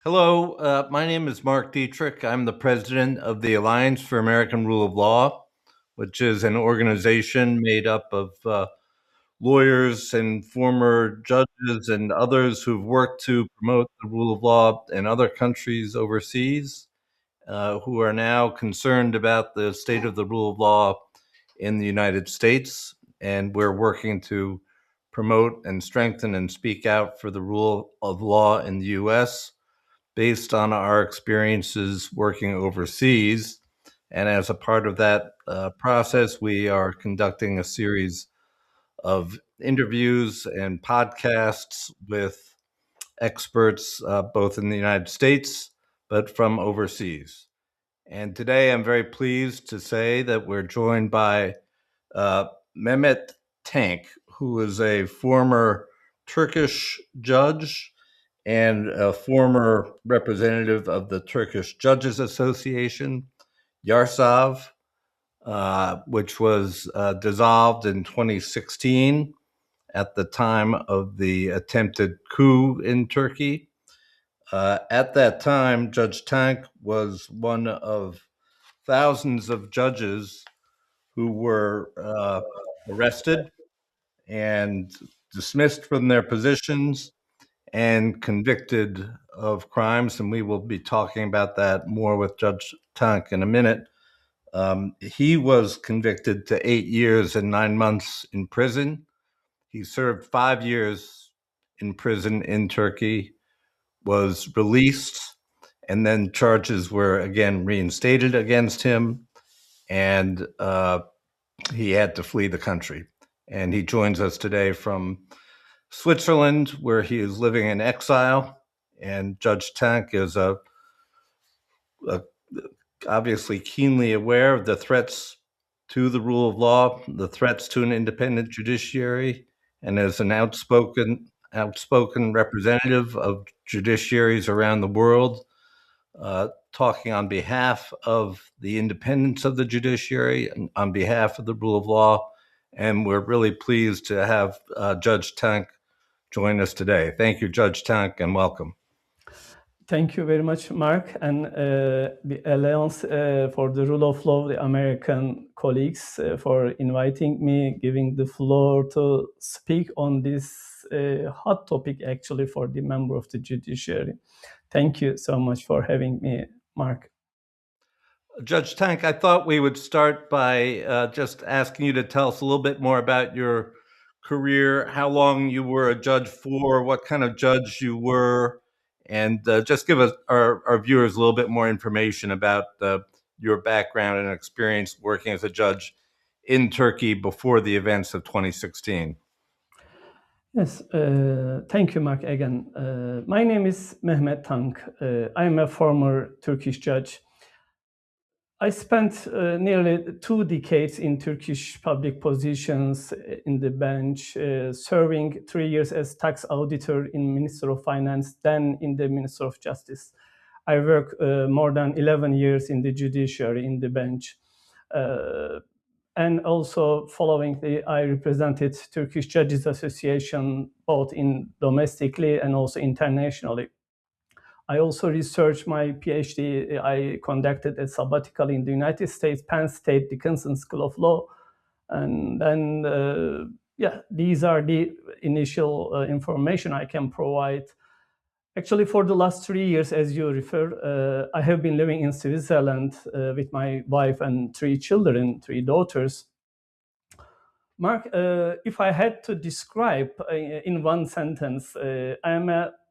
Hello, my name is Mark Dietrich. I'm the president of the Alliance for American Rule of Law, which is an organization made up of lawyers and former judges and others who've worked to promote the rule of law in other countries overseas, who are now concerned about the state of the rule of law in the United States. And we're working to promote and strengthen and speak out for the rule of law in the US based on our experiences working overseas. And as a part of that process, we are conducting a series of interviews and podcasts with experts both in the United States but from overseas. And today I'm very pleased to say that we're joined by uh, Mehmet Tank, who is a former Turkish judge and a former representative of the Turkish Judges Association, Yarsav, which was dissolved in 2016 at the time of the attempted coup in Turkey. At that time, Judge Tank was one of thousands of judges who were arrested and dismissed from their positions and convicted of crimes. And we will be talking about that more with Judge Tank in a minute. He was convicted to 8 years and 9 months in prison. He served 5 years in prison in Turkey, was released, and then charges were again reinstated against him, and he had to flee the country. And he joins us today from Switzerland, where he is living in exile. And Judge Tank is obviously keenly aware of the threats to the rule of law, the threats to an independent judiciary, and as an outspoken representative of judiciaries around the world, talking on behalf of the independence of the judiciary and on behalf of the rule of law. And we're really pleased to have Judge Tank join us today. Thank you, Judge Tank, and welcome. Thank you very much, Mark, and the Alliance for the Rule of Law, the American colleagues, for inviting me, giving the floor to speak on this hot topic, actually, for the member of the judiciary. Thank you so much for having me, Mark. Judge Tank, I thought we would start by just asking you to tell us a little bit more about your career, how long you were a judge for, what kind of judge you were, and just give us our viewers a little bit more information about your background and experience working as a judge in Turkey before the events of 2016. Yes, thank you, Mark, again. My name is Mehmet Tank. I'm a former Turkish judge. I spent nearly 2 decades in Turkish public positions in the bench, serving 3 years as tax auditor in Minister of Finance, then in the Minister of Justice. I worked more than 11 years in the judiciary in the bench. And also following I represented Turkish Judges Association both in domestically and also internationally. I also researched my PhD. I conducted a sabbatical in the United States, Penn State Dickinson School of Law. And then, these are the initial information I can provide. Actually, for the last 3 years, as you refer, I have been living in Switzerland with my wife and 3 children, 3 daughters. Mark, if I had to describe in one sentence, I am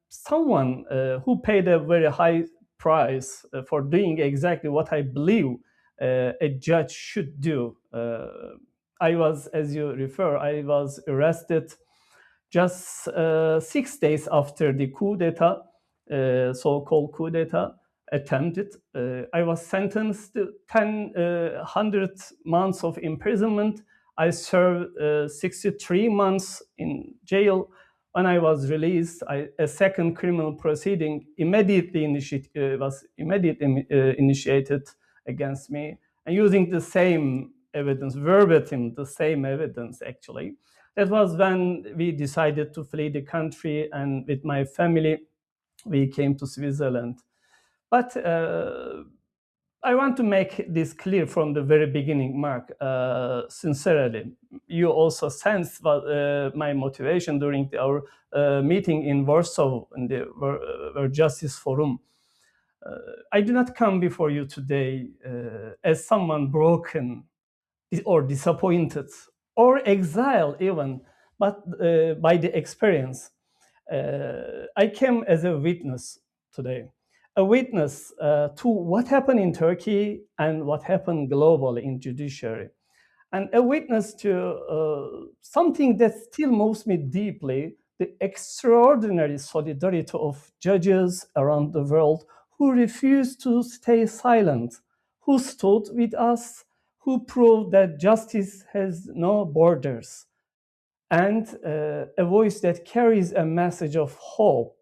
someone who paid a very high price for doing exactly what I believe a judge should do. I was, as you refer, I was arrested just 6 days after the coup d'etat, so-called coup d'etat attempted. I was sentenced to 100 months of imprisonment. I served 63 months in jail. When I was released, a second criminal proceeding was immediately initiated against me, and using the same evidence, verbatim, the same evidence actually. That was when we decided to flee the country, and with my family, we came to Switzerland. But I want to make this clear from the very beginning, Mark, sincerely. You also sense my motivation during our meeting in Warsaw, in the World Justice Forum. I do not come before you today as someone broken or disappointed or exiled even, but by the experience. I came as a witness today, a witness to what happened in Turkey and what happened globally in judiciary, and a witness to something that still moves me deeply, the extraordinary solidarity of judges around the world who refused to stay silent, who stood with us, who proved that justice has no borders, and a voice that carries a message of hope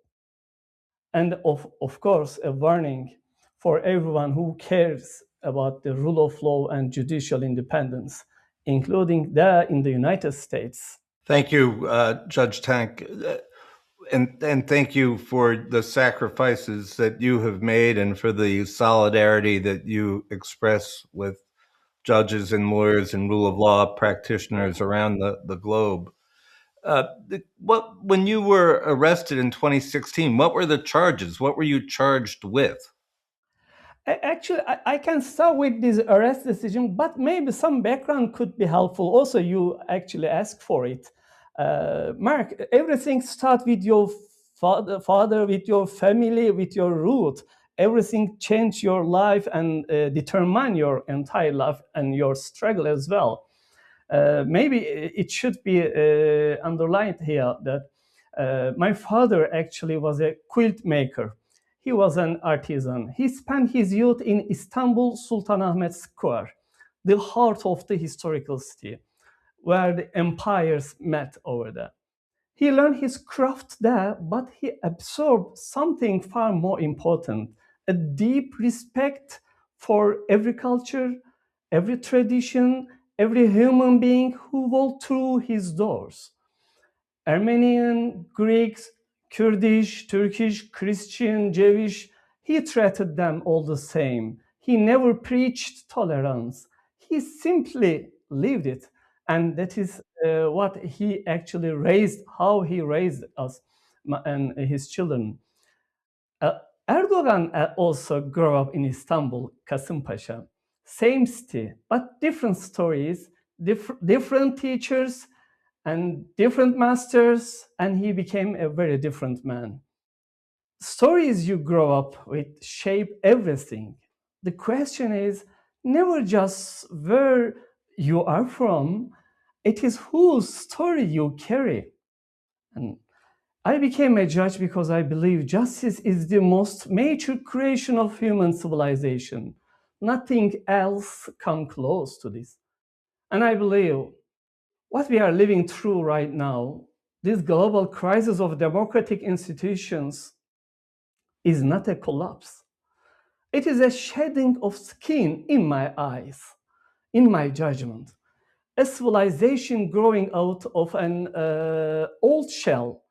and of course a warning for everyone who cares about the rule of law and judicial independence, including there in the United States. Thank you, Judge Tank. And thank you for the sacrifices that you have made and for the solidarity that you express with judges and lawyers and rule of law practitioners around the globe. When you were arrested in 2016, what were the charges? What were you charged with? Actually, I can start with this arrest decision, but maybe some background could be helpful. Also, you actually asked for it. Mark, everything starts with your father, with your family, with your root. Everything changed your life and determine your entire life and your struggle as well. Maybe it should be underlined here that my father actually was a quilt maker. He was an artisan. He spent his youth in Istanbul Sultanahmet Square, the heart of the historical city, where the empires met over there. He learned his craft there, but he absorbed something far more important, a deep respect for every culture, every tradition, every human being who walked through his doors. Armenian, Greeks, Kurdish, Turkish, Christian, Jewish, he treated them all the same. He never preached tolerance. He simply lived it. And that is what he actually raised, how he raised us and his children. Uh, Erdogan also grew up in Istanbul, Kasımpaşa. Same city, but different stories, different teachers, and different masters, and he became a very different man. Stories you grow up with shape everything. The question is never just where you are from, it is whose story you carry. And I became a judge because I believe justice is the most major creation of human civilization. Nothing else comes close to this. And I believe what we are living through right now, this global crisis of democratic institutions, is not a collapse. It is a shedding of skin in my eyes, in my judgment. A civilization growing out of an old shell,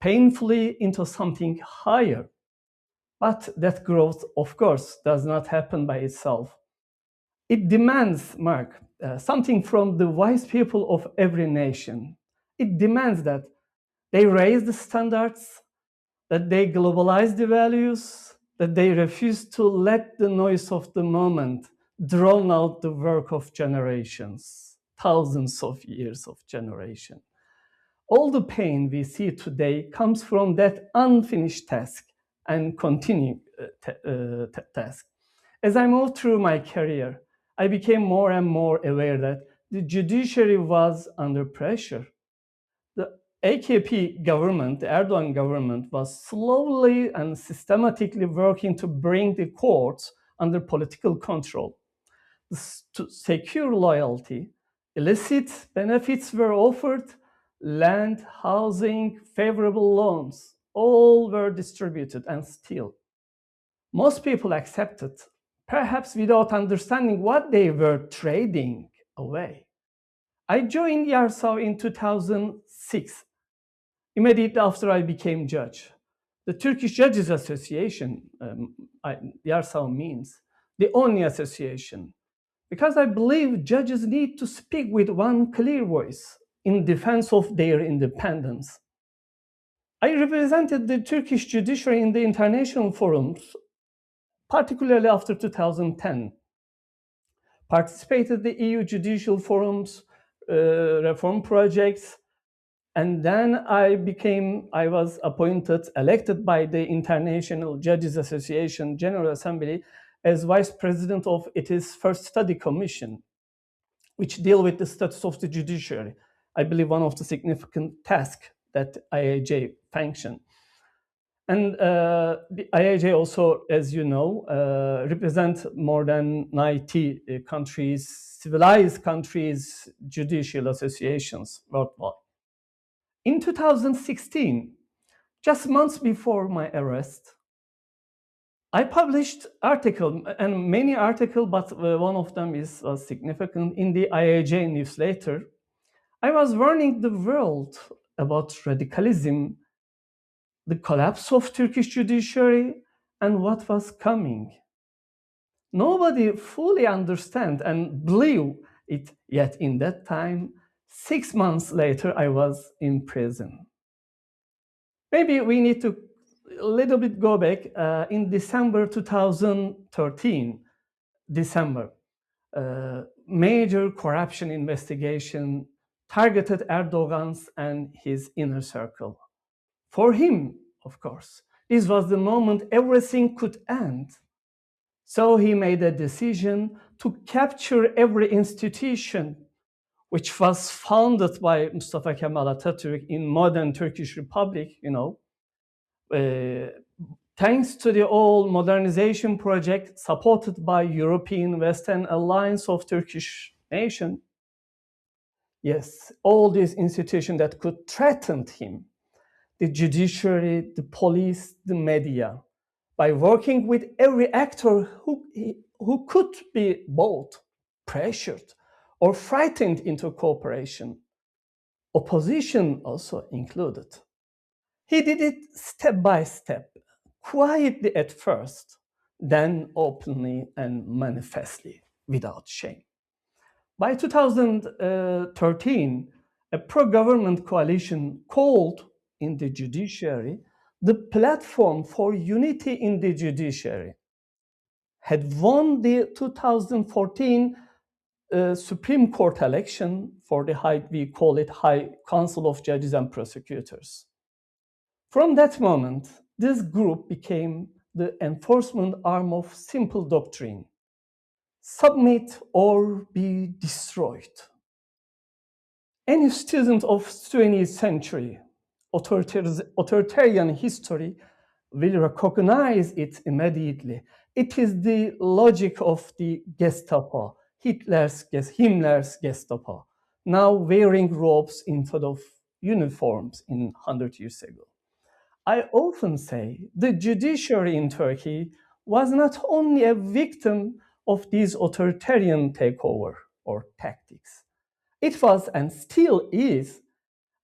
painfully into something higher. But that growth, of course, does not happen by itself. It demands, Mark, something from the wise people of every nation. It demands that they raise the standards, that they globalize the values, that they refuse to let the noise of the moment drown out the work of generations, thousands of years of generation. All the pain we see today comes from that unfinished task and continuing task. As I moved through my career, I became more and more aware that the judiciary was under pressure. The AKP government, the Erdogan government, was slowly and systematically working to bring the courts under political control. To secure loyalty, illicit benefits were offered, land, housing, favorable loans, all were distributed and still. Most people accepted, perhaps without understanding what they were trading away. I joined Yarsaw in 2006, immediately after I became judge. The Turkish Judges Association, YARSAO means, the only association, because I believe judges need to speak with one clear voice in defense of their independence. I represented the Turkish judiciary in the international forums, particularly after 2010. Participated in the EU judicial forums, reform projects, and then I was elected by the International Judges Association General Assembly as vice president of its first study commission, which deal with the status of the judiciary. I believe one of the significant tasks that IAJ function. And the IAJ also, as you know, represent more than 90 countries, civilized countries, judicial associations worldwide. In 2016, just months before my arrest, I published article and many articles, but one of them is significant in the IAJ newsletter. I was warning the world about radicalism, the collapse of Turkish judiciary, and what was coming. Nobody fully understand and believe it, yet in that time, 6 months later, I was in prison. Maybe we need to a little bit go back. In December 2013, major corruption investigation targeted Erdogan's and his inner circle. For him, of course, this was the moment everything could end. So he made a decision to capture every institution which was founded by Mustafa Kemal Atatürk in modern Turkish Republic, thanks to the old modernization project supported by European Western Alliance of Turkish nation. Yes, all these institutions that could threaten him, the judiciary, the police, the media, by working with every actor who could be both pressured or frightened into cooperation, opposition also included. He did it step by step, quietly at first, then openly and manifestly, without shame. By 2013, a pro-government coalition called in the judiciary the Platform for Unity in the Judiciary had won the 2014 Supreme Court election for the we call it High Council of Judges and Prosecutors. From that moment, this group became the enforcement arm of simple doctrine: submit or be destroyed. Any student of 20th century authoritarian history will recognize it immediately. It is the logic of the Gestapo, Himmler's Gestapo, now wearing robes instead of uniforms 100 years ago. I often say the judiciary in Turkey was not only a victim of these authoritarian takeover or tactics. It was and still is,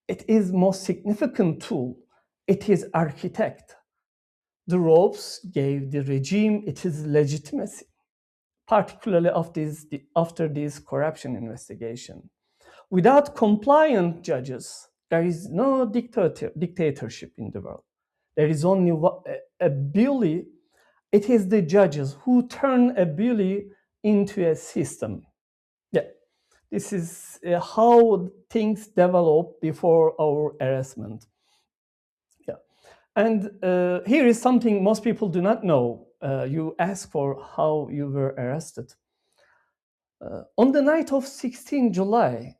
it is most significant tool. It is architect. The robes gave the regime its legitimacy, particularly after this corruption investigation. Without compliant judges, there is no dictatorship in the world. There is only a bully. It is the judges who turn a bully into a system. Yeah, this is how things develop before our arrestment. Yeah, and here is something most people do not know. You ask for how you were arrested. On the night of 16 July,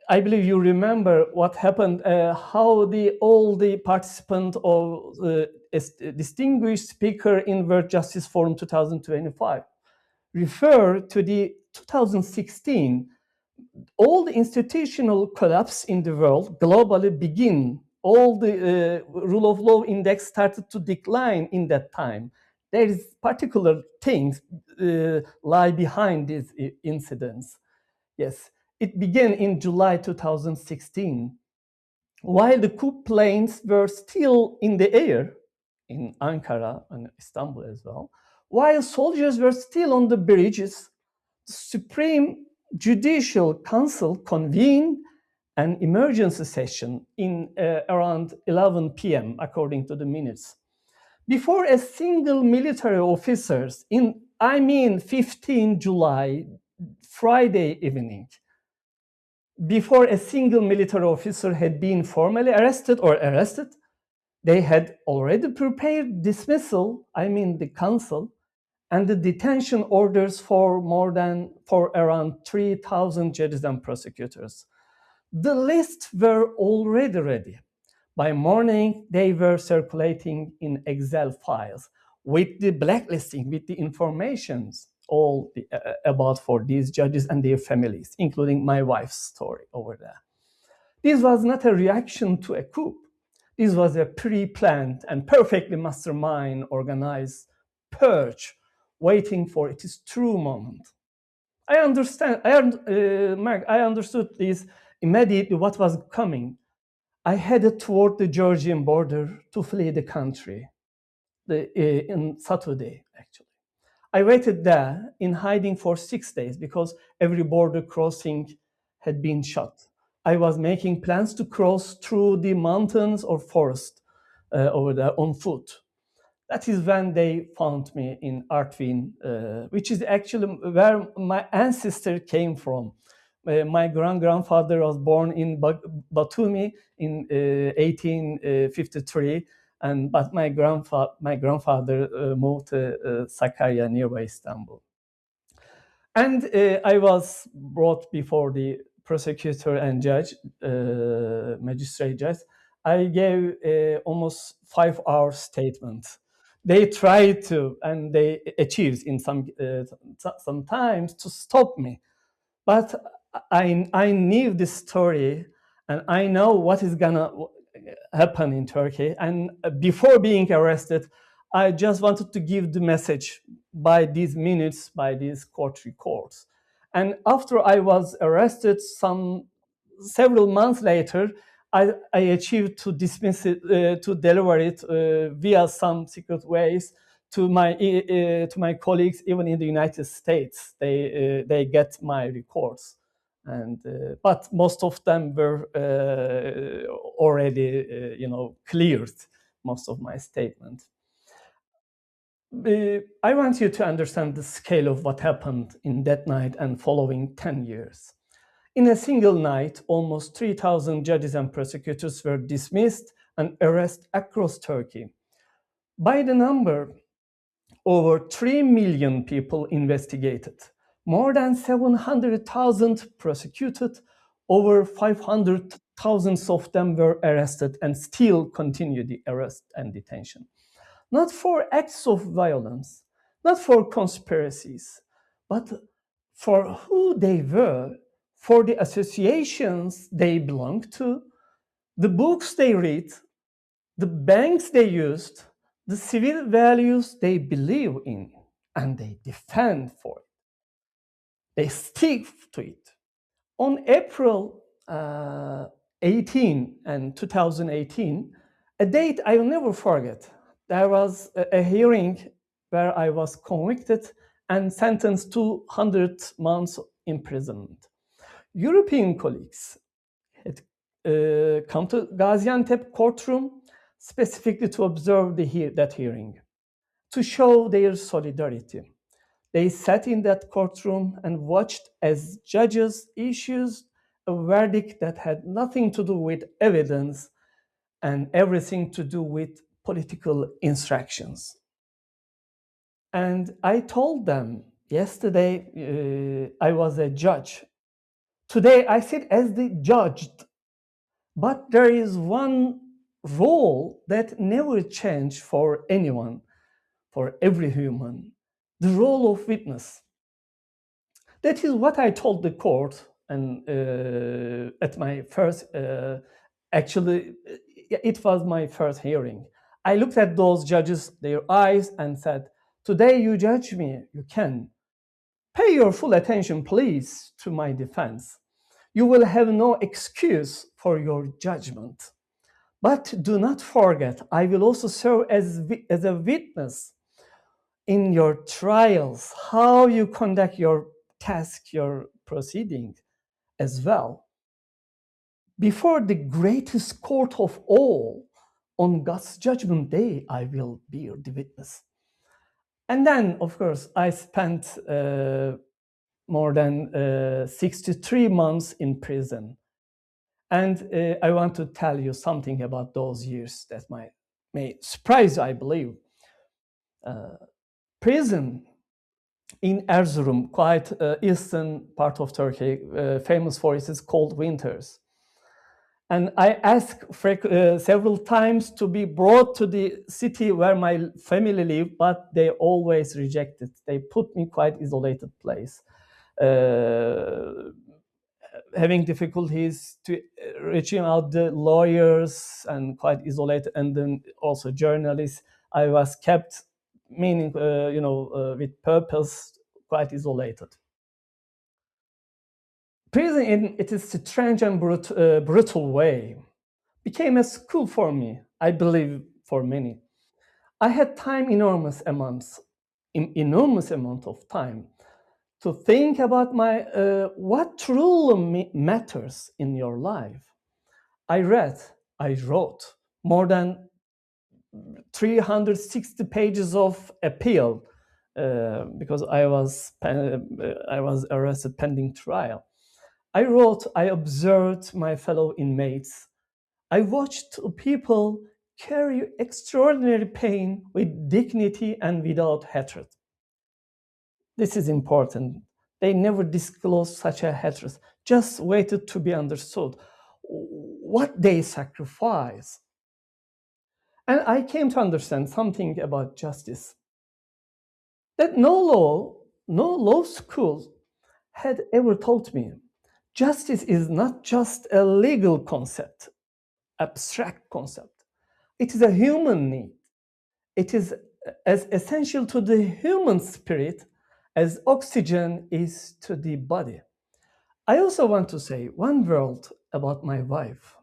I believe you remember what happened, how all the participants of the distinguished speaker in World Justice Forum 2025 refer to the 2016, all the institutional collapse in the world globally begin. All the rule of law index started to decline in that time. There is particular things lie behind these incidents. Yes. It began in July 2016. while the coup planes were still in the air in Ankara and Istanbul as well, while soldiers were still on the bridges, the Supreme Judicial Council convened an emergency session in around 11 p.m., according to the minutes. Before a single military officer, 15 July, Friday evening, before a single military officer had been formally arrested, they had already prepared dismissal, the council, and the detention orders for around 3,000 judges and prosecutors. The lists were already ready. By morning, they were circulating in Excel files with the blacklisting, with the informations all about for these judges and their families, including my wife's story over there. This was not a reaction to a coup. This was a pre-planned and perfectly mastermind organized purge waiting for its true moment. I understood this immediately what was coming. I headed toward the Georgian border to flee the country in Saturday, actually. I waited there in hiding for 6 days because every border crossing had been shut. I was making plans to cross through the mountains or forest over there on foot. That is when they found me in Artvin, which is actually where my ancestor came from. My grandfather was born in Batumi in 1853, but my grandfather moved to Sakarya, nearby Istanbul. And I was brought before the prosecutor and magistrate judge. I gave almost 5-hour statement. They tried to, and they achieved in sometimes to stop me. But I knew this story, and I know what is gonna happen in Turkey. And before being arrested, I just wanted to give the message by these minutes, by these court records. And after I was arrested, several months later, I achieved to dismiss it, to deliver it via some secret ways to my colleagues, even in the United States. They get my records, but most of them were already, cleared. Most of my statements. I want you to understand the scale of what happened in that night and following 10 years. In a single night, almost 3,000 judges and prosecutors were dismissed and arrested across Turkey. By the number, over 3 million people investigated, more than 700,000 prosecuted, over 500,000 of them were arrested and still continue the arrest and detention. Not for acts of violence, not for conspiracies, but for who they were, for the associations they belonged to, the books they read, the banks they used, the civil values they believe in, and they defend for it. They stick to it. On April 18 and 2018, a date I will never forget, there was a hearing where I was convicted and sentenced to 100 months imprisonment. European colleagues had come to Gaziantep courtroom specifically to observe that hearing, to show their solidarity. They sat in that courtroom and watched as judges issued a verdict that had nothing to do with evidence and everything to do with political instructions. And I told them yesterday I was a judge. Today I sit as the judged. But there is one role that never changed for anyone, for every human, the role of witness. That is what I told the court, and at my first, actually, it was my first hearing. I looked at those judges, their eyes, and said, "Today you judge me, you can. Pay your full attention, please, to my defense. You will have no excuse for your judgment. But do not forget, I will also serve as a witness in your trials, how you conduct your task, your proceeding as well. Before the greatest court of all, on God's judgment day, I will be your witness. And then, of course, I spent more than 63 months in prison. And I want to tell you something about those years that may surprise you, I believe. Prison in Erzurum, quite eastern part of Turkey, famous for its cold winters. And I asked several times to be brought to the city where my family lived, but they always rejected. They put me quite isolated place. Having difficulties to reaching out the lawyers and quite isolated, and then also journalists. I was kept, meaning, with purpose, quite isolated. Prison, in its strange and brutal way, became a school for me, I believe for many. I had enormous amount of time to think about what truly matters in your life. I wrote more than 360 pages of appeal because I was arrested pending trial. I observed my fellow inmates. I watched people carry extraordinary pain with dignity and without hatred. This is important. They never disclosed such a hatred, just waited to be understood what they sacrifice. And I came to understand something about justice, that no law school had ever taught me. Justice is not just a legal concept, abstract concept. It is a human need. It is as essential to the human spirit as oxygen is to the body. I also want to say one word about my wife,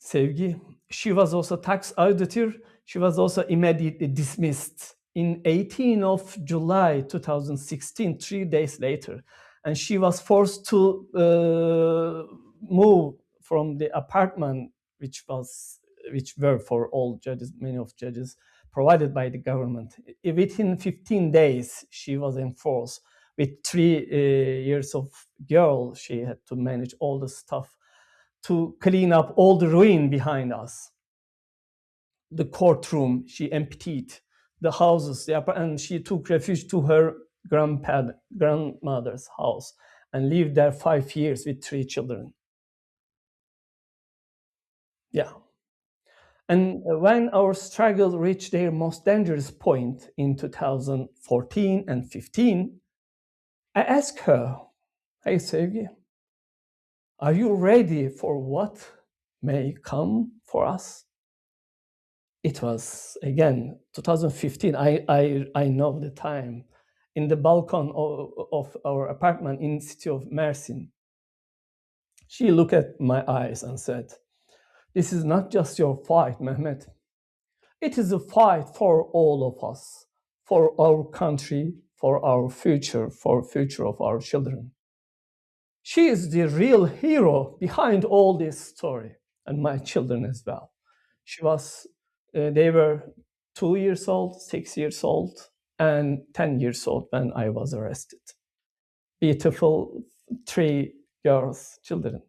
Sevgi. She was also tax auditor. She was also immediately dismissed in 18th of July 2016, 3 days later. And she was forced to move from the apartment, which were for all judges, many of judges, provided by the government. Within 15 days, she was enforced. With 3 years of girl, she had to manage all the stuff to clean up all the ruin behind us. The courtroom, she emptied the houses, and she took refuge to her grandmother's house and lived there 5 years with 3 children. Yeah. And when our struggle reached their most dangerous point in 2014 and 15, I asked her, "Hey, Sevgi, are you ready for what may come for us?" It was, again, 2015. I know the time. In the balcony of our apartment in the city of Mersin, she looked at my eyes and said, "This is not just your fight, Mehmet. It is a fight for all of us, for our country, for our future, for the future of our children." She is the real hero behind all this story, and my children as well. They were 2 years old, 6 years old, and 10 years old when I was arrested. Beautiful 3 girls, children.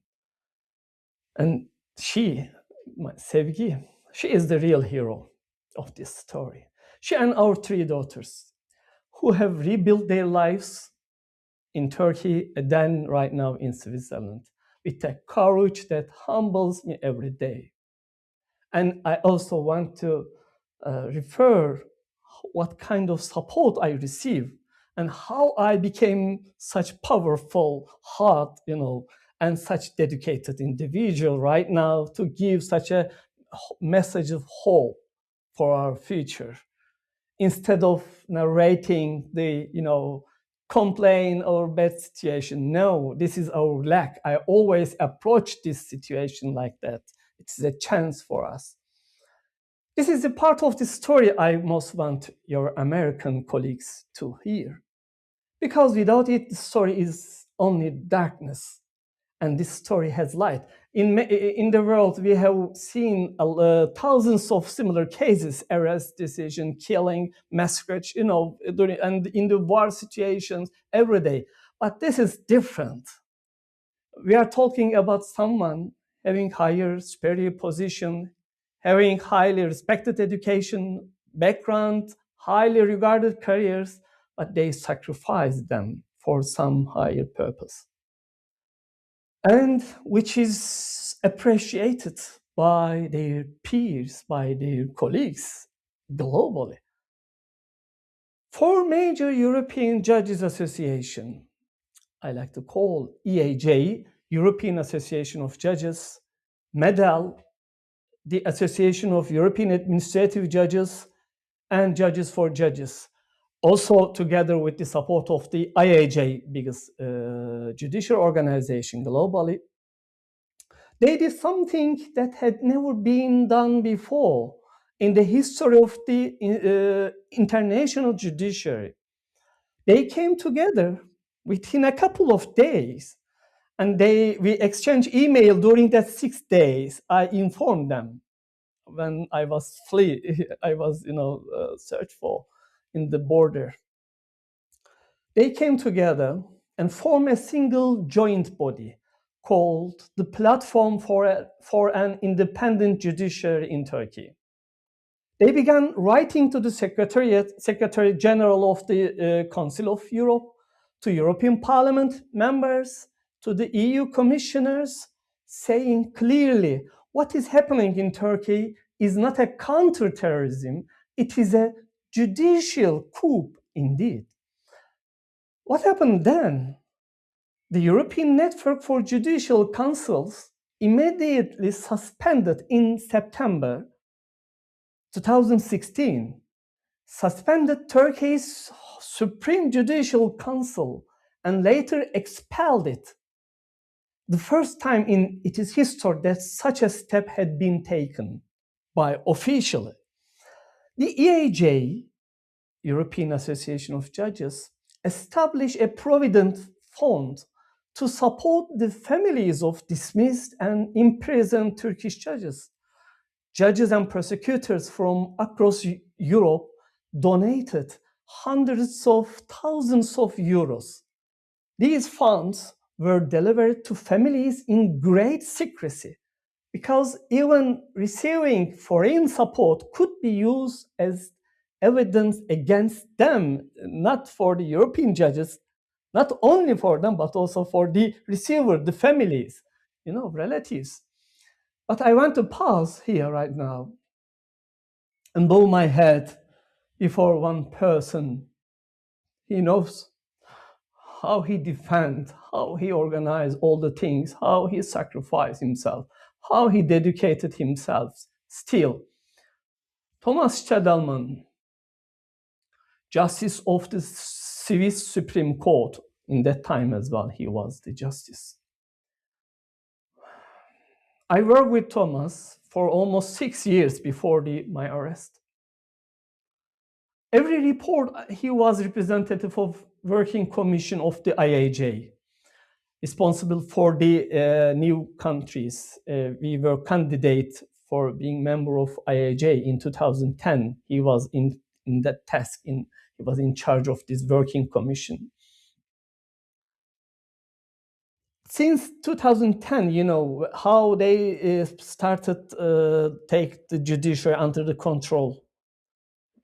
And she, my Sevgi, she is the real hero of this story. She and our 3 daughters, who have rebuilt their lives in Turkey and then right now in Switzerland, with a courage that humbles me every day. And I also want to refer what kind of support I receive and how I became such powerful heart, and such dedicated individual right now to give such a message of hope for our future, instead of narrating the complain or bad situation. No, this is our lack. I always approach this situation like that. It's a chance for us. This is a part of the story I most want your American colleagues to hear. Because without it, the story is only darkness. And this story has light. In the world, we have seen thousands of similar cases: arrest, decision, killing, massacre, and in the war situations every day. But this is different. We are talking about someone having higher superior position, having highly respected education, background, highly regarded careers, but they sacrifice them for some higher purpose, and which is appreciated by their peers, by their colleagues globally. Four major European Judges Association, I like to call EAJ, European Association of Judges, MEDAL, the Association of European Administrative Judges, and Judges for Judges, also together with the support of the IAJ, biggest judicial organization globally. They did something that had never been done before in the history of the international judiciary. They came together within a couple of days, and we exchanged email during that 6 days. I informed them when I was I was searched for in the border. They came together and formed a single joint body called the Platform for an Independent Judiciary in Turkey. They began writing to the Secretary General of the Council of Europe, to European Parliament members, to the EU commissioners, saying clearly what is happening in Turkey is not a counterterrorism, it is a judicial coup indeed. What happened then? The European Network for Judicial Councils immediately suspended in September 2016, suspended Turkey's Supreme Judicial Council and later expelled it. The first time in its history that such a step had been taken by officially. The EAJ, European Association of Judges, established a provident fund to support the families of dismissed and imprisoned Turkish judges. Judges and prosecutors from across Europe donated hundreds of thousands of euros. These funds were delivered to families in great secrecy, because even receiving foreign support could be used as evidence against them, not for the European judges, not only for them, but also for the receiver, the families, relatives. But I want to pause here right now and bow my head before one person. He knows how he defends, how he organized all the things, how he sacrificed himself, how he dedicated himself still. Thomas Stadelman, Justice of the Swiss Supreme Court, in that time as well, he was the justice. I worked with Thomas for almost 6 years before my arrest. Every report, he was representative of Working Commission of the IAJ, responsible for the new countries. We were candidate for being member of IAJ in 2010. He was in that task. He was in charge of this Working Commission. Since 2010, how they started take the judiciary under the control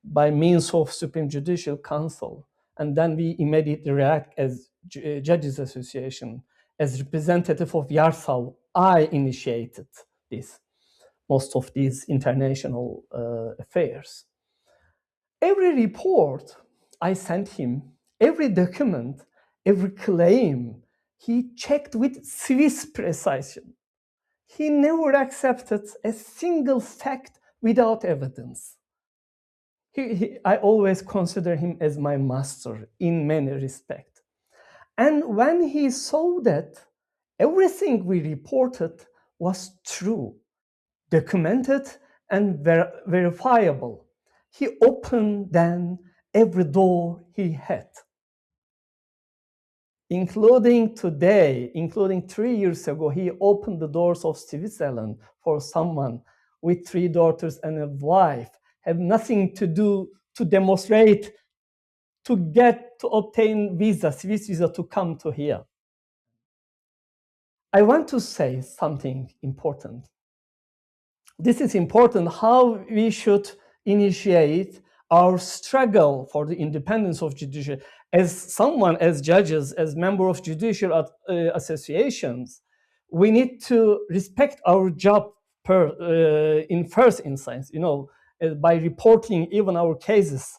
by means of Supreme Judicial Council. And then we immediately react as Judges Association. As representative of Yarsal, I initiated most of these international affairs. Every report I sent him, every document, every claim, he checked with Swiss precision. He never accepted a single fact without evidence. I always consider him as my master in many respects. And when he saw that everything we reported was true, documented, and verifiable, he opened then every door he had, including today, including 3 years ago, he opened the doors of Switzerland for someone with 3 daughters and a wife, had nothing to do to demonstrate, to obtain visa, Swiss visa to come to here. I want to say something important. This is important, how we should initiate our struggle for the independence of judicial. As someone, as judges, as member of judicial associations, we need to respect our job in first instance, by reporting even our cases,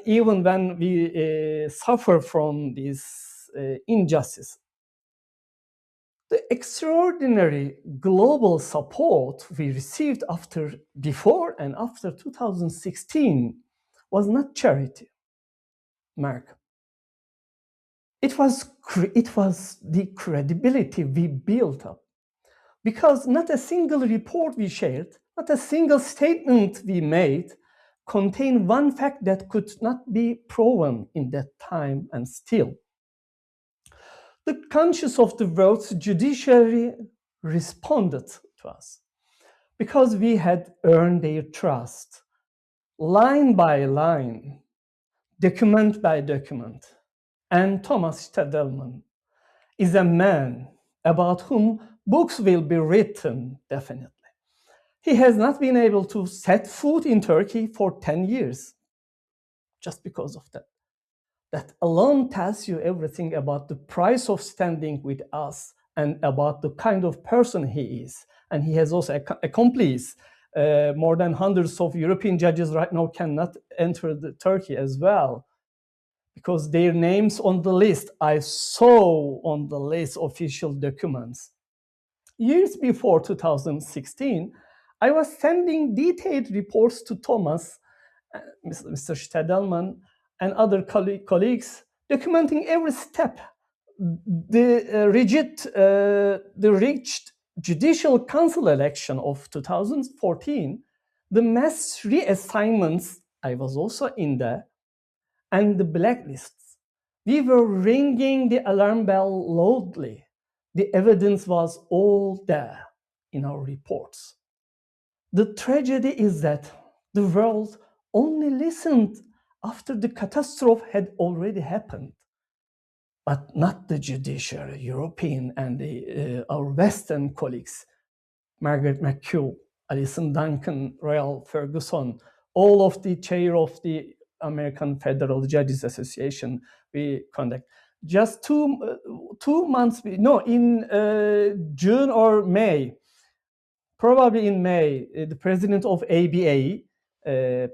even when we suffer from this injustice. The extraordinary global support we received before and after 2016 was not charity, Mark. It was the credibility we built up, because not a single report we shared, not a single statement we made contained one fact that could not be proven in that time, and still the conscience of the world's judiciary responded to us because we had earned their trust, line by line, document by document. And Thomas Stadelman is a man about whom books will be written, definitely. He has not been able to set foot in Turkey for 10 years, just because of that. That alone tells you everything about the price of standing with us and about the kind of person he is. And he has also accomplices. More than hundreds of European judges right now cannot enter Turkey as well, because their names on the list, I saw on the list official documents. Years before 2016, I was sending detailed reports to Thomas, Mr. Stadelman, and other colleagues, documenting every step. The reached Judicial Council election of 2014, the mass reassignments, I was also in there, and the blacklists. We were ringing the alarm bell loudly. The evidence was all there in our reports. The tragedy is that the world only listened after the catastrophe had already happened, but not the judiciary, European and our Western colleagues, Margaret McHugh, Alison Duncan, Royal Ferguson, all of the chair of the American Federal Judges Association we conduct. Just 2 months, in June or May, probably in May, the president of ABA,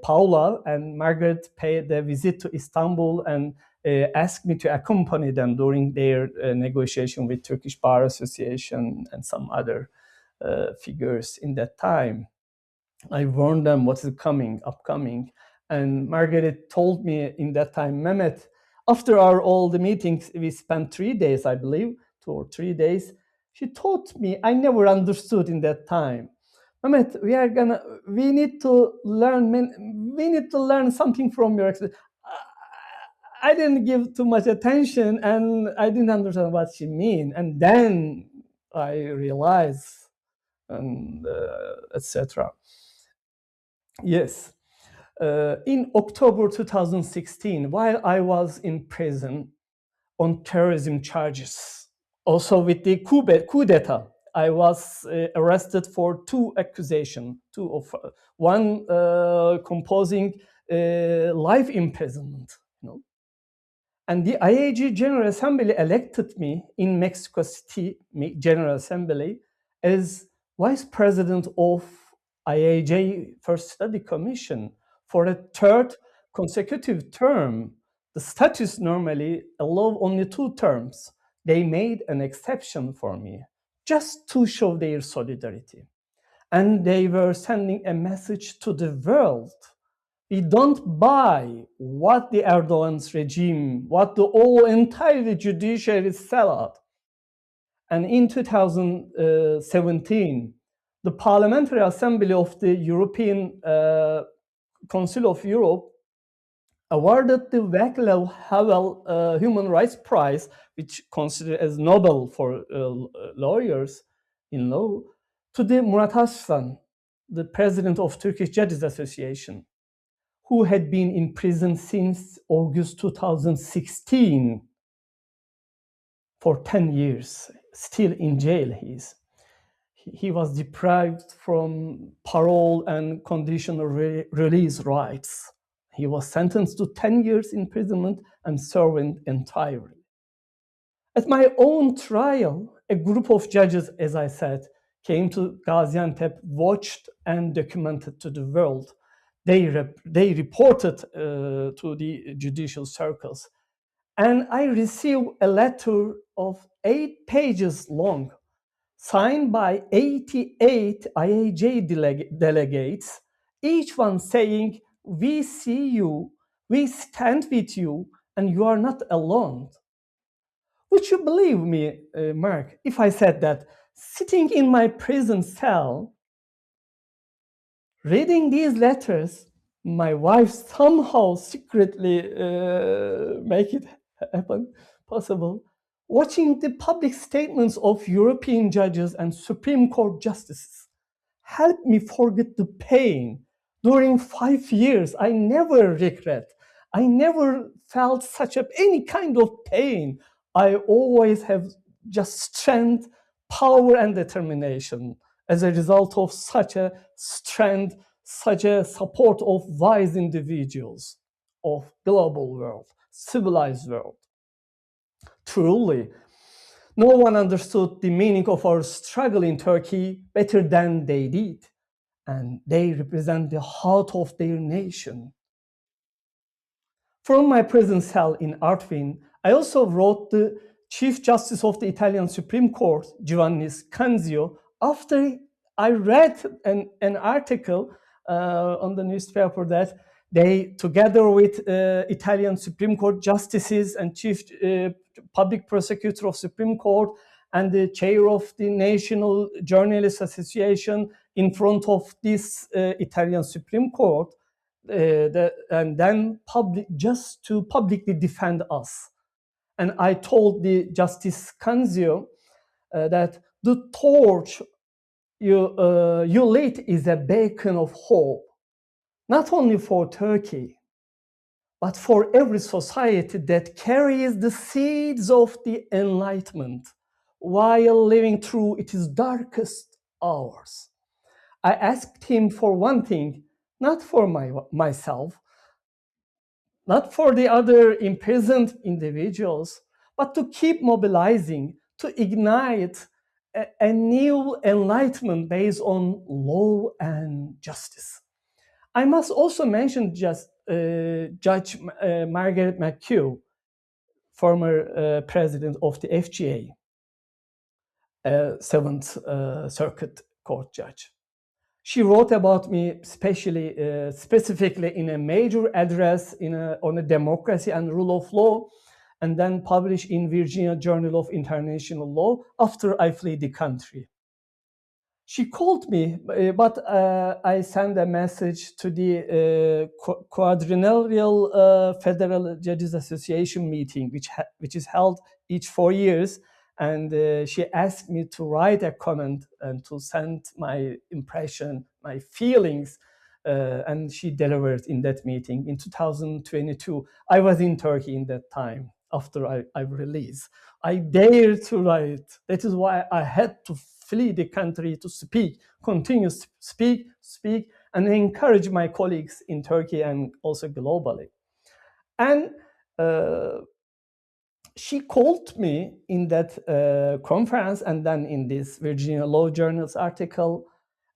Paula and Margaret, paid a visit to Istanbul and asked me to accompany them during their negotiation with Turkish Bar Association and some other figures in that time. I warned them what's upcoming. And Margaret told me in that time, Mehmet, after all the meetings, we spent 3 days, I believe, 2 or 3 days. She taught me, I never understood in that time. Mehmet, we need to learn something from your experience. I didn't give too much attention and I didn't understand what she mean. And then I realized, and etc. Yes. In October 2016, while I was in prison on terrorism charges, also with the coup d'etat, I was arrested for 2 accusations, one composing life imprisonment. And the IAG General Assembly elected me in Mexico City General Assembly as Vice President of IAJ First Study Commission for a 3rd consecutive term. The statutes normally allow only 2 terms. They made an exception for me just to show their solidarity. And they were sending a message to the world We don't buy what the Erdogan's regime, what the whole entire judiciary sell out. And in 2017, the Parliamentary Assembly of the European Council of Europe awarded the Václav Havel Human Rights Prize, which considered as Nobel for lawyers in law, to the Murat Aslan, the president of Turkish Judges Association, who had been in prison since August 2016 for 10 years, still in jail he is. He was deprived from parole and conditional release rights. He was sentenced to 10 years imprisonment and served entirely. At my own trial, a group of judges, as I said, came to Gaziantep, watched and documented to the world. They reported to the judicial circles. And I received a letter of 8 pages long, signed by 88 IAJ delegates, each one saying, "We see you, we stand with you, and you are not alone." Would you believe me, Mark, if I said that sitting in my prison cell, reading these letters, my wife somehow secretly make it happen possible, watching the public statements of European judges and Supreme Court justices helped me forget the pain. During 5 years, I never regret. I never felt any kind of pain. I always have just strength, power, and determination as a result of such a strength, such a support of wise individuals of global world, civilized world. Truly, no one understood the meaning of our struggle in Turkey better than they did, and they represent the heart of their nation. From my prison cell in Artvin, I also wrote the Chief Justice of the Italian Supreme Court, Giovanni Scanzio, after I read an article on the newspaper that they, together with Italian Supreme Court justices and Chief Public Prosecutor of Supreme Court and the chair of the National Journalists Association in front of this Italian Supreme Court, and then just to publicly defend us. And I told the Justice Canzio that the torch you lit is a beacon of hope, not only for Turkey, but for every society that carries the seeds of the Enlightenment while living through its darkest hours. I asked him for one thing, not for myself, not for the other imprisoned individuals, but to keep mobilizing, to ignite a new enlightenment based on law and justice. I must also mention Judge Margaret McHugh, former president of the FGA, Seventh Circuit Court judge. She wrote about me specifically in a major address on a democracy and rule of law, and then published in Virginia Journal of International Law after I fled the country. She called me, but I sent a message to the quadrennial Federal Judges Association meeting, which is held each 4 years. And she asked me to write a comment and to send my impression, my feelings, and she delivered in that meeting in 2022. I was in Turkey in that time after I released. I dared to write. That is why I had to flee the country to speak, continue to speak, and encourage my colleagues in Turkey and also globally. And she called me in that conference and then in this Virginia Law Journal's article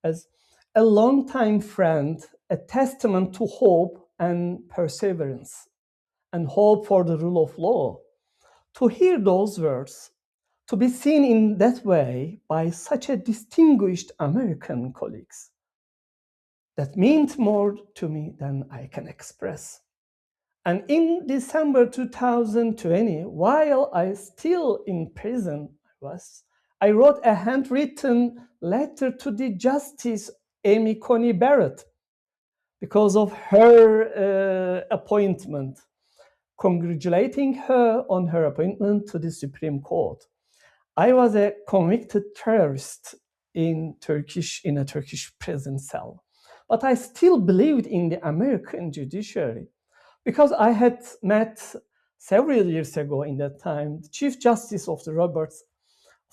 as a longtime friend, a testament to hope and perseverance and hope for the rule of law. To hear those words, to be seen in that way by such a distinguished American colleagues, that meant more to me than I can express. And in December 2020, while I still in prison I wrote a handwritten letter to the Justice Amy Coney Barrett because of her appointment, congratulating her on her appointment to the Supreme Court. I was a convicted terrorist in a Turkish prison cell, but I still believed in the American judiciary because I had met several years ago in that time the Chief Justice of the Roberts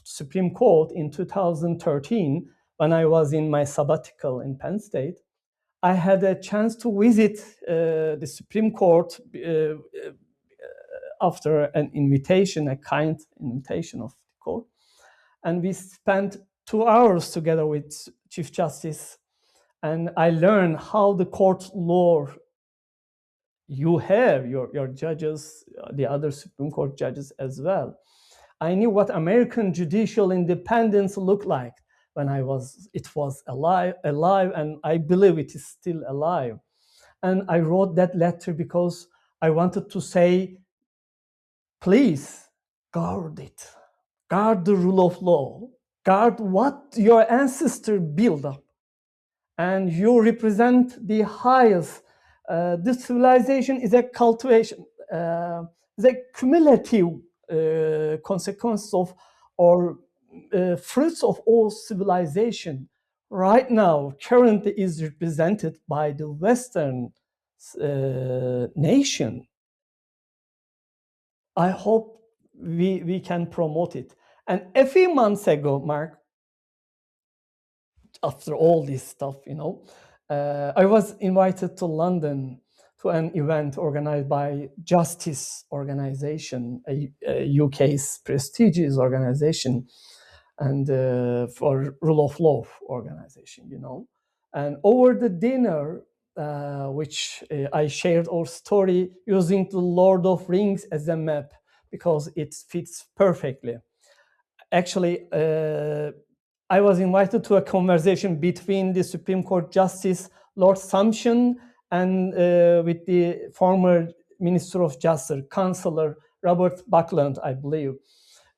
Supreme Court in 2013 when I was in my sabbatical in Penn State. I had a chance to visit the Supreme Court after an invitation, a kind invitation of the court. And we spent 2 hours together with Chief Justice. And I learned how the court law you have, your judges, the other Supreme Court judges as well. I knew what American judicial independence looked like when it was alive, and I believe it is still alive. And I wrote that letter because I wanted to say, please guard it. Guard the rule of law. Guard what your ancestors built up. And you represent the highest. This civilization is a cultivation, is a cumulative consequence of or fruits of all civilization. Right now, currently is represented by the Western nation. I hope we can promote it. And a few months ago, Mark, after all this stuff, I was invited to London to an event organized by Justice Organization, a UK's prestigious organization, and for rule of law organization, And over the dinner, which I shared our story using the Lord of Rings as a map because it fits perfectly. Actually, I was invited to a conversation between the Supreme Court Justice Lord Sumption and with the former Minister of Justice, Chancellor Robert Buckland, I believe,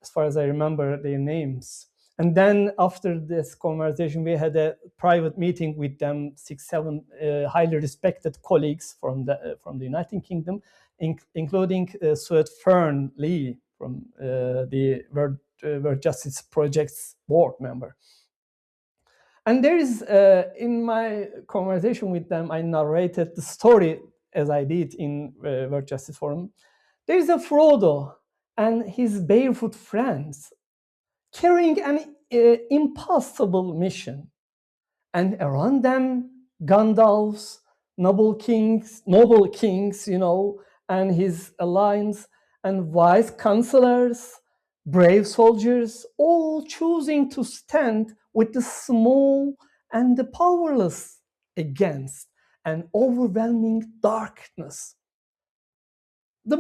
as far as I remember their names. And then after this conversation, we had a private meeting with them, 6-7 highly respected colleagues from the United Kingdom, including Suet Fern Lee from the World Justice Project's board member. And there is, in my conversation with them, I narrated the story as I did in World Justice Forum. There is a Frodo and his barefoot friends carrying an impossible mission. And around them, Gandalf's noble kings, and his alliance, and wise counselors, brave soldiers, all choosing to stand with the small and the powerless against an overwhelming darkness. The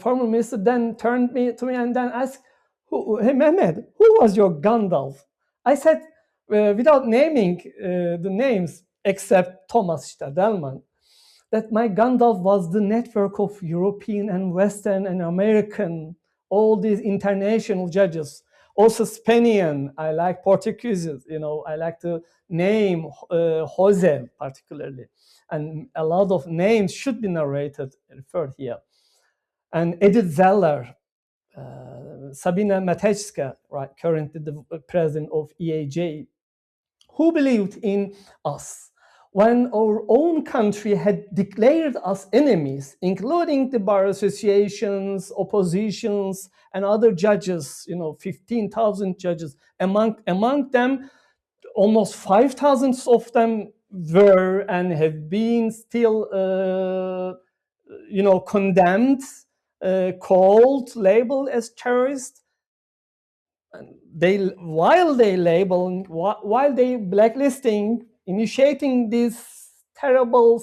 former minister then turned to me and then asked, hey, Mehmet, who was your Gandalf? I said, without naming the names, except Thomas Stadelman, that my Gandalf was the network of European and Western and American, all these international judges, also Spanian. I like Portuguese, I like to name Jose particularly. And a lot of names should be narrated, referred here. And Edith Zeller, Sabina Matejska, right, currently the president of EAJ, who believed in us when our own country had declared us enemies, including the bar associations, oppositions, and other judges, 15,000 judges. Among them, almost 5,000 of them were and have been still, condemned, called, labeled as terrorists. While they blacklisting, initiating this terrible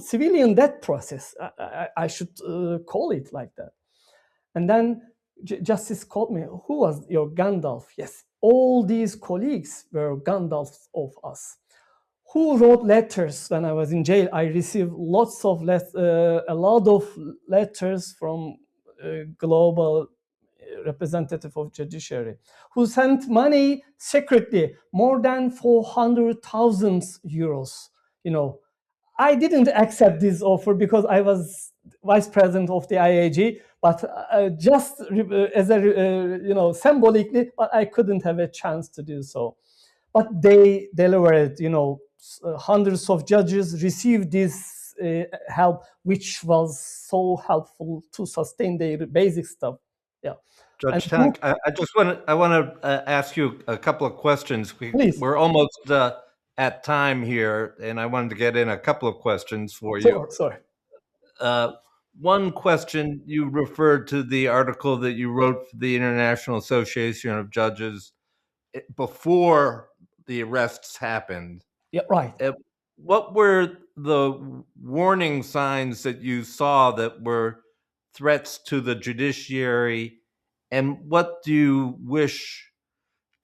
civilian death process, I should call it like that. And then Justice called me. Who was your Gandalf? Yes, all these colleagues were Gandalfs of us. Who wrote letters when I was in jail? I received a lot of letters from global representative of judiciary, who sent money secretly, more than 400,000 euros. I didn't accept this offer because I was vice president of the IAG, but just as a symbolically, but I couldn't have a chance to do so. But they delivered. Hundreds of judges received this help, which was so helpful to sustain their basic stuff. Yeah. And Judge Tank, I want to ask you a couple of questions. please, We're almost at time here, and I wanted to get in a couple of questions for you. sorry. Uh, One question, you referred to the article that you wrote for the International Association of Judges before the arrests happened. Yeah, right. What were the warning signs that you saw that were threats to the judiciary, and what do you wish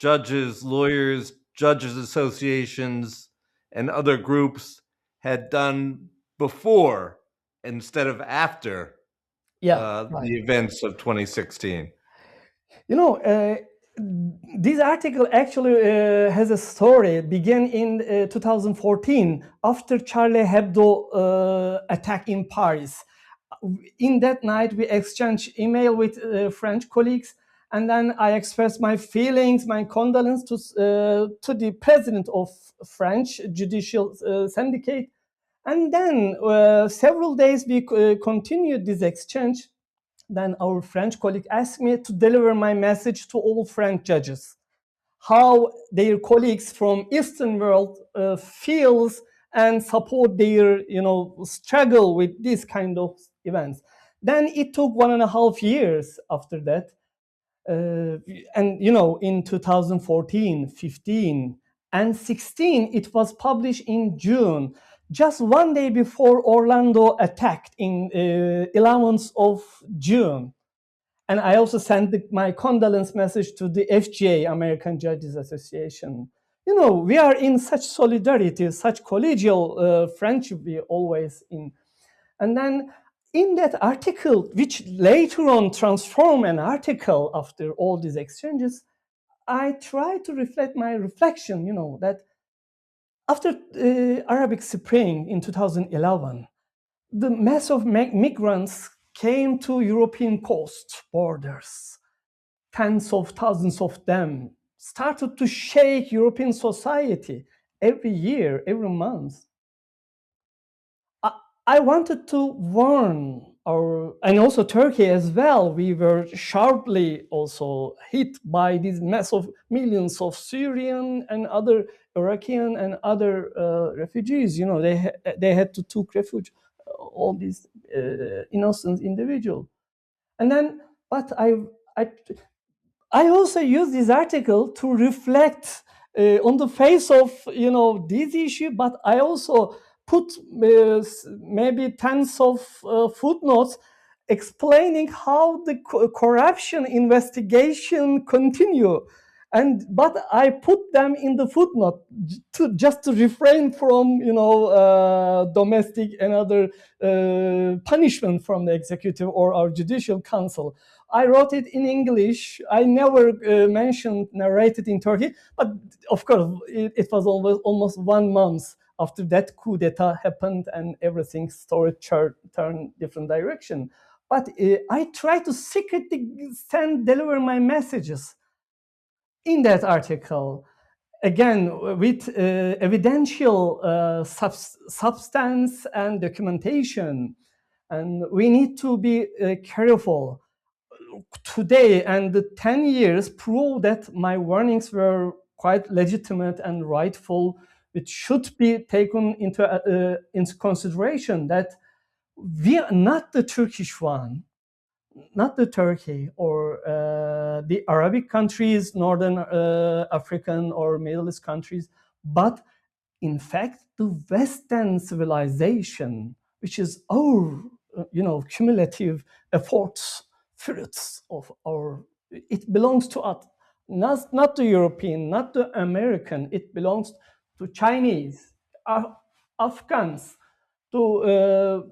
judges, lawyers, judges associations, and other groups had done before instead of after Yeah, right. the events of 2016? This article actually has a story begin in 2014 after Charlie Hebdo attack in Paris. In that night, we exchanged email with French colleagues, and then I expressed my feelings, my condolence to the president of French Judicial Syndicate. And then several days we continued this exchange. Then our French colleague asked me to deliver my message to all French judges, how their colleagues from Eastern world feels and support their struggle with this kind of events. Then it took 1.5 years after that, and in 2014, 15, and 16, it was published in June, just one day before Orlando attacked in 11th of June. And I also sent my condolence message to the FJA, American Judges Association. We are in such solidarity, such collegial friendship we always in. And then in that article, which later on transformed an article after all these exchanges, I try to reflect my reflection, that after Arabic Spring in 2011, the mass of migrants came to European coast borders. Tens of thousands of them started to shake European society every year, every month. I wanted to warn and also Turkey as well. We were sharply also hit by this mass of millions of Syrian and other Iraqi and other refugees. They had to take refuge, all these innocent individuals. And then, but I also use this article to reflect on the face of this issue, but I also put maybe tens of footnotes explaining how the corruption investigation continue. But I put them in the footnote just to refrain from domestic and other punishment from the executive or our judicial council. I wrote it in English. I never narrated in Turkey, but of course it was almost 1 month after that coup d'etat happened and everything started turn different direction. But I try to secretly deliver my messages in that article, again with evidential substance and documentation. And we need to be careful. Today and the 10 years prove that my warnings were quite legitimate and rightful. It should be taken into consideration that we are not the Turkish one, not the Turkey or the Arabic countries, Northern African or Middle East countries, but in fact the Western civilization, which is our cumulative efforts fruits of our, it belongs to us, not to European, not to American, it belongs to Chinese, Afghans, to,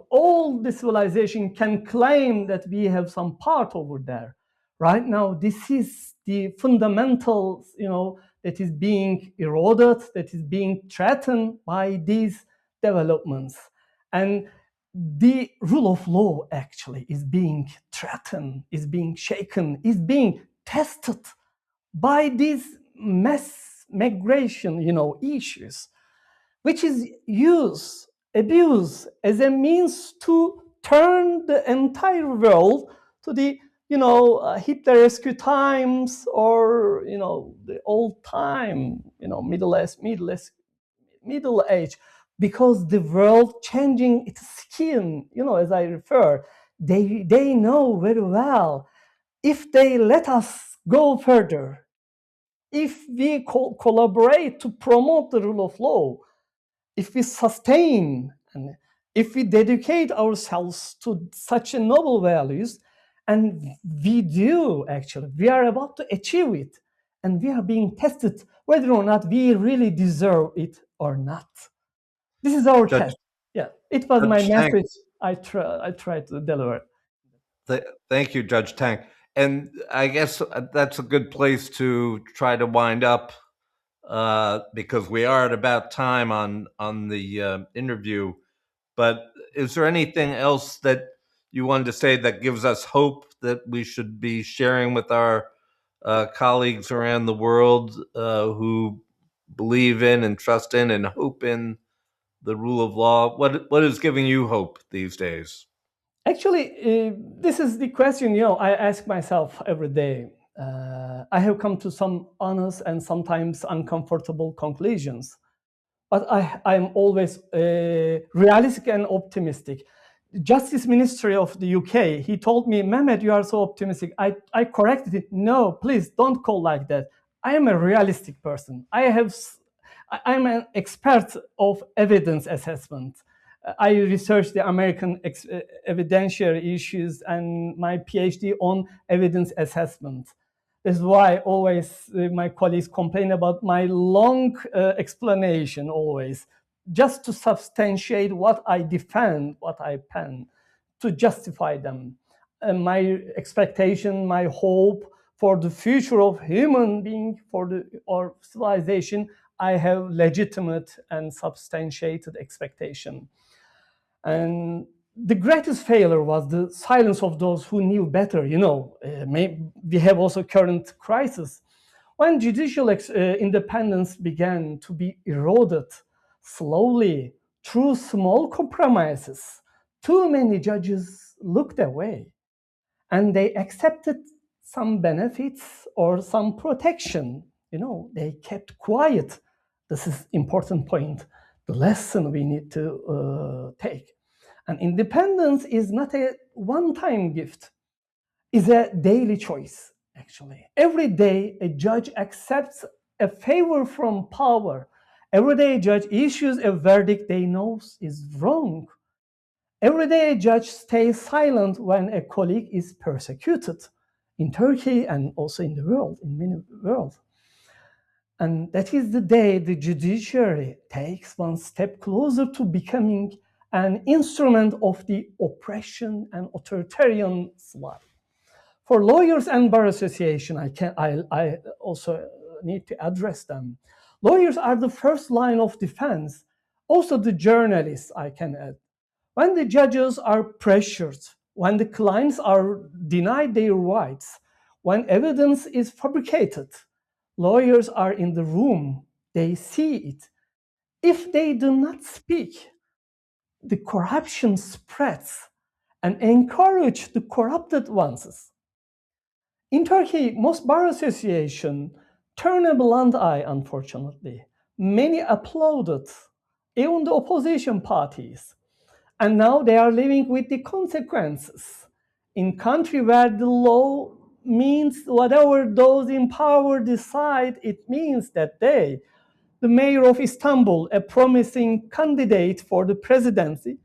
all the civilization can claim that we have some part over there. Right now, this is the fundamentals, that is being eroded, that is being threatened by these developments. And the rule of law actually is being threatened, is being shaken, is being tested by these mass migration, issues, which is used, abused as a means to turn the entire world to the, Hitler rescue times, or, the old time, Middle Age, because the world changing its skin, as I refer, they know very well, if they let us go further, if we collaborate to promote the rule of law, if we sustain and if we dedicate ourselves to such a noble values, and we do actually, we are about to achieve it, and we are being tested whether or not we really deserve it or not. This is our Judge, test. Yeah, it was my Judge Tank, message. I tried to deliver. thank you, Judge Tank. And I guess that's a good place to try to wind up, because we are at about time on the interview. But is there anything else that you wanted to say that gives us hope that we should be sharing with our colleagues around the world who believe in and trust in and hope in the rule of law? What is giving you hope these days? Actually, this is the question, I ask myself every day. I have come to some honest and sometimes uncomfortable conclusions, but I'm always realistic and optimistic. Justice Ministry of the UK, he told me, Mehmet, you are so optimistic. I corrected it. No, please don't call like that. I am a realistic person. I'm an expert of evidence assessment. I researched the American evidentiary issues and my PhD on evidence assessment. That's why always my colleagues complain about my long explanation always, just to substantiate what I defend, what I pen, to justify them. And my expectation, my hope for the future of human being, or civilization, I have legitimate and substantiated expectation. And the greatest failure was the silence of those who knew better. We have also current crisis. When judicial independence began to be eroded slowly through small compromises, too many judges looked away, and they accepted some benefits or some protection. They kept quiet. This is important point, the lesson we need to take. And independence is not a one-time gift, it's a daily choice, actually. Every day, a judge accepts a favor from power. Every day, a judge issues a verdict they know is wrong. Every day, a judge stays silent when a colleague is persecuted in Turkey and also in the world, in many worlds. And that is the day the judiciary takes one step closer to becoming an instrument of the oppression and authoritarian slide. For lawyers and bar association, I also need to address them. Lawyers are the first line of defense. Also the journalists, I can add. When the judges are pressured, when the clients are denied their rights, when evidence is fabricated, lawyers are in the room, they see it. If they do not speak, the corruption spreads and encourage the corrupted ones. In Turkey, most bar associations turn a blind eye, unfortunately. Many applauded, even the opposition parties. And now they are living with the consequences. In country where the law means whatever those in power decide, it means that the mayor of Istanbul, a promising candidate for the presidency,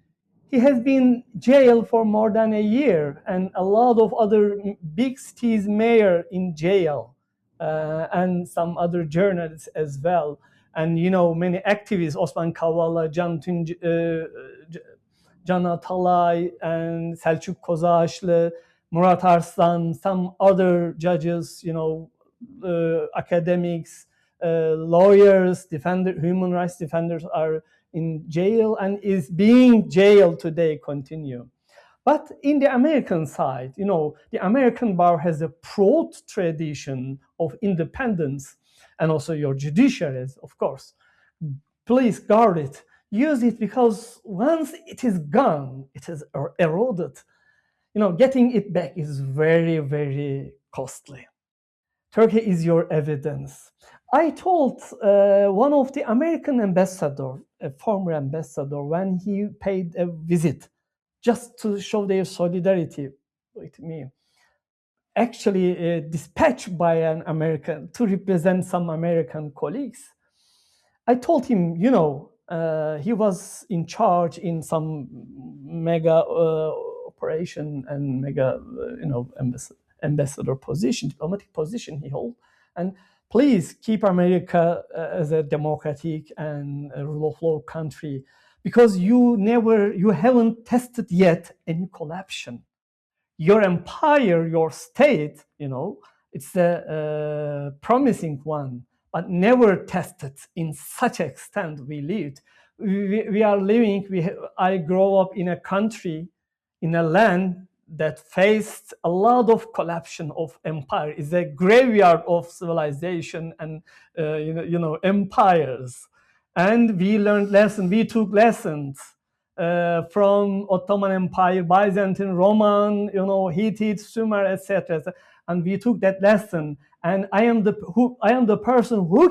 he has been jailed for more than a year, and a lot of other big cities mayor in jail, and some other journalists as well. And many activists, Osman Kavala, Can Atalay, and Selçuk Kozağaçlı, Murat Arslan, some other judges, academics, lawyers, human rights defenders are in jail and is being jailed today continue. But in the American side, the American bar has a proud tradition of independence, and also your judiciaries, of course. Please guard it. Use it, because once it is gone, it is eroded. Getting it back is very, very costly. Turkey is your evidence. I told one of the American ambassador, a former ambassador, when he paid a visit just to show their solidarity with me, actually dispatched by an American to represent some American colleagues. I told him, he was in charge in some mega operation and mega, ambassador position, diplomatic position he holds. And please keep America as a democratic and a rule of law country, because you haven't tested yet any corruption. Your empire, your state, it's a promising one, but never tested in such extent we lived. We are living, I grow up in a country, in a land that faced a lot of corruption of empire. It's a graveyard of civilization and empires. And we learned lessons, we took lessons from Ottoman Empire, Byzantine, Roman, Hittite, Sumer, etc. And we took that lesson. And I am the person who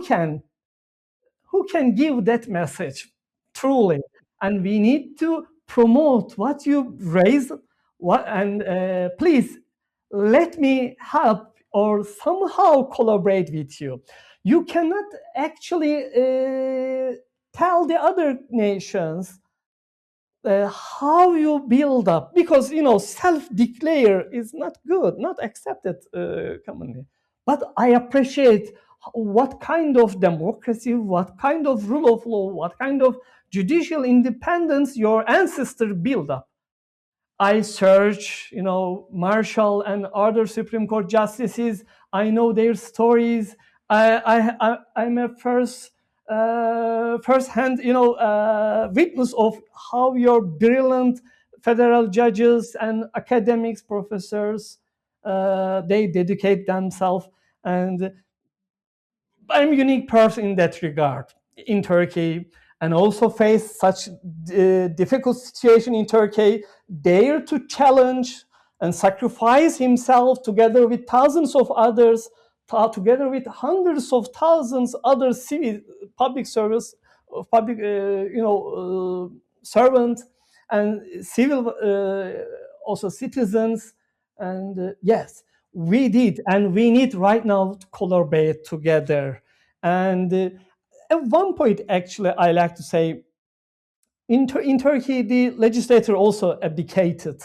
can give that message truly. And we need to promote what you raised. Please let me help or somehow collaborate with you. You cannot actually tell the other nations how you build up, because self-declare is not good, not accepted commonly. But I appreciate what kind of democracy, what kind of rule of law, what kind of judicial independence your ancestors build up. I search, Marshall and other Supreme Court justices. I know their stories. I'm a first-hand, witness of how your brilliant federal judges and academics, professors, they dedicate themselves. And I'm a unique person in that regard in Turkey, and also face such difficult situation in Turkey, dare to challenge and sacrifice himself together with thousands of others, together with hundreds of thousands other civil public service, public servants and civil also citizens. And yes, we did, and we need right now to collaborate together. And at one point, actually, I like to say, in Turkey, the legislature also abdicated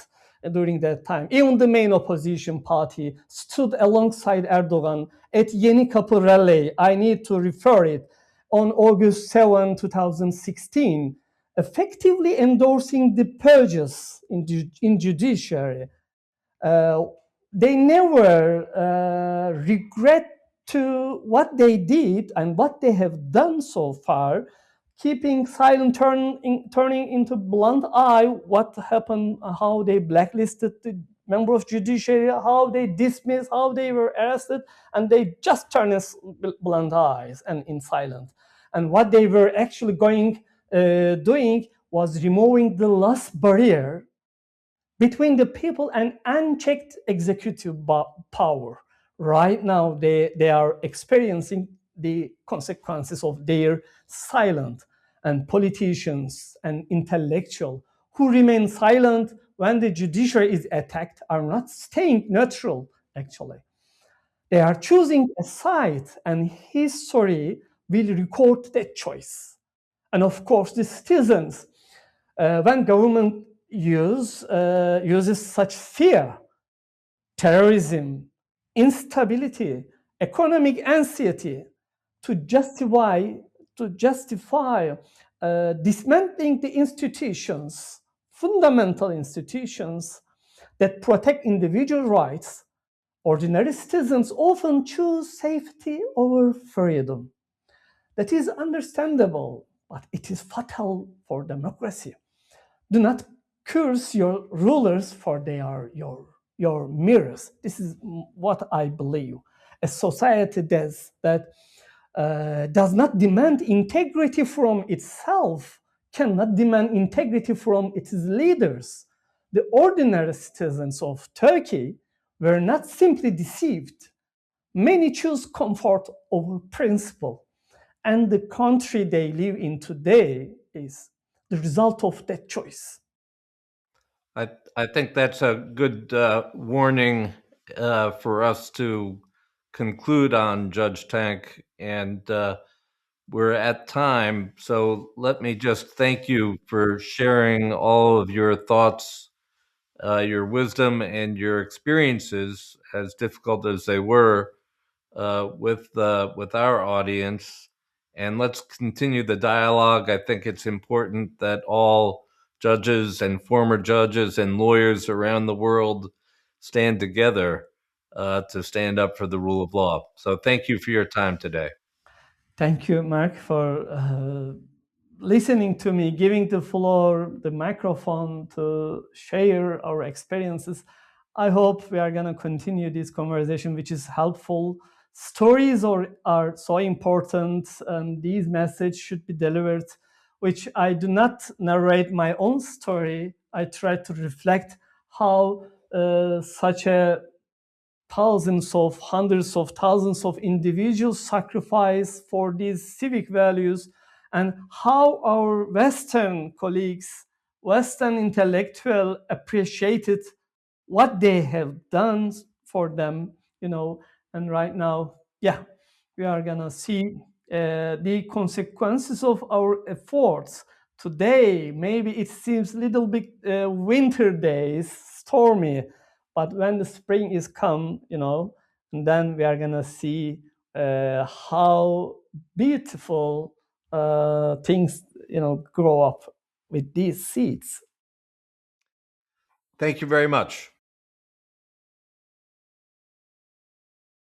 during that time. Even the main opposition party stood alongside Erdogan at Yeni Kapı rally. I need to refer it on August 7, 2016, effectively endorsing the purges in judiciary. They never regret to what they did and what they have done so far, keeping silent, turning into blunt eye what happened, how they blacklisted the member of judiciary, how they dismissed, how they were arrested, and they just turn as blunt eyes and in silence. And what they were actually doing was removing the last barrier between the people and unchecked executive power. Right now, they are experiencing the consequences of their silence, and politicians and intellectuals who remain silent when the judiciary is attacked are not staying neutral, actually. They are choosing a side, and history will record that choice. And of course, the citizens, when government uses such fear, terrorism, instability, economic anxiety to justify dismantling the institutions, fundamental institutions that protect individual rights. Ordinary citizens often choose safety over freedom. That is understandable, but it is fatal for democracy. Do not curse your rulers, for they are your mirrors. This is what I believe. A society that does not demand integrity from itself cannot demand integrity from its leaders. The ordinary citizens of Turkey were not simply deceived. Many choose comfort over principle. And the country they live in today is the result of that choice. I think that's a good warning for us to conclude on, Judge Tank, and we're at time. So let me just thank you for sharing all of your thoughts, your wisdom, and your experiences, as difficult as they were, with our audience. And let's continue the dialogue. I think it's important that all judges and former judges and lawyers around the world stand together to stand up for the rule of law. So thank you for your time today. Thank you, Mark, for listening to me, giving the floor, the microphone to share our experiences. I hope we are going to continue this conversation, which is helpful. Stories are so important, and these messages should be delivered, which I do not narrate my own story. I try to reflect how such a hundreds of thousands of individuals sacrifice for these civic values, and how our Western colleagues, Western intellectual appreciated what they have done for them, and right now, we are gonna see the consequences of our efforts. Today, maybe it seems a little bit winter days, stormy, but when the spring is come, and then we are gonna see how beautiful things, grow up with these seeds. Thank you very much.